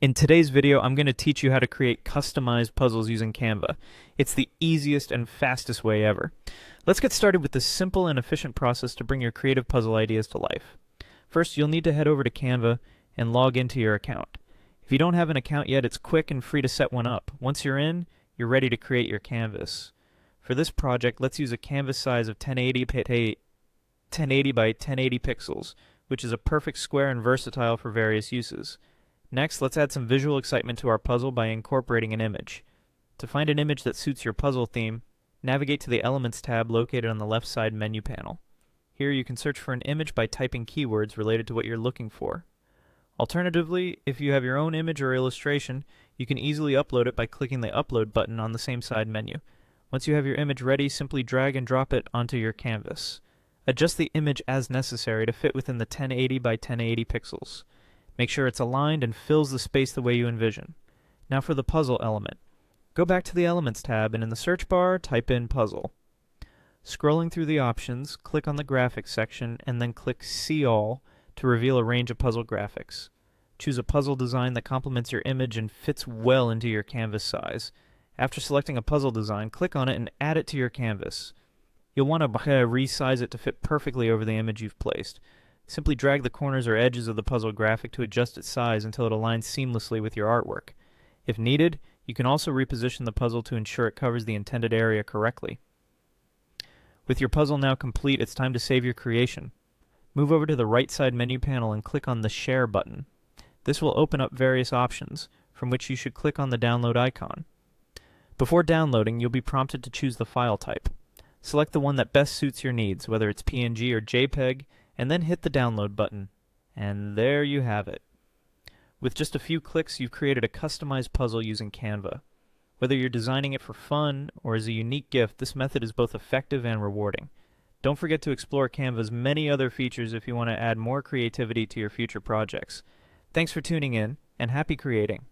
In today's video, I'm going to teach you how to create customized puzzles using Canva. It's the easiest and fastest way ever. Let's get started with this simple and efficient process to bring your creative puzzle ideas to life. First, you'll need to head over to Canva and log into your account. If you don't have an account yet, it's quick and free to set one up. Once you're in, you're ready to create your canvas. For this project, let's use a canvas size of 1080 by 1080 pixels, which is a perfect square and versatile for various uses. Next, let's add some visual excitement to our puzzle by incorporating an image. To find an image that suits your puzzle theme, navigate to the Elements tab located on the left side menu panel. Here you can search for an image by typing keywords related to what you're looking for. Alternatively, if you have your own image or illustration, you can easily upload it by clicking the Upload button on the same side menu. Once you have your image ready, simply drag and drop it onto your canvas. Adjust the image as necessary to fit within the 1080 by 1080 pixels. Make sure it's aligned and fills the space the way you envision. Now for the puzzle element. Go back to the Elements tab and in the search bar, type in Puzzle. Scrolling through the options, click on the Graphics section and then click See All to reveal a range of puzzle graphics. Choose a puzzle design that complements your image and fits well into your canvas size. After selecting a puzzle design, click on it and add it to your canvas. You'll want to resize it to fit perfectly over the image you've placed. Simply drag the corners or edges of the puzzle graphic to adjust its size until it aligns seamlessly with your artwork. If needed, you can also reposition the puzzle to ensure it covers the intended area correctly. With your puzzle now complete, it's time to save your creation. Move over to the right side menu panel and click on the Share button. This will open up various options, from which you should click on the download icon. Before downloading, you'll be prompted to choose the file type. Select the one that best suits your needs, whether it's PNG or JPEG, and then hit the download button. And there you have it. With just a few clicks, you've created a customized puzzle using Canva. Whether you're designing it for fun or as a unique gift, this method is both effective and rewarding. Don't forget to explore Canva's many other features if you want to add more creativity to your future projects. Thanks for tuning in, and happy creating!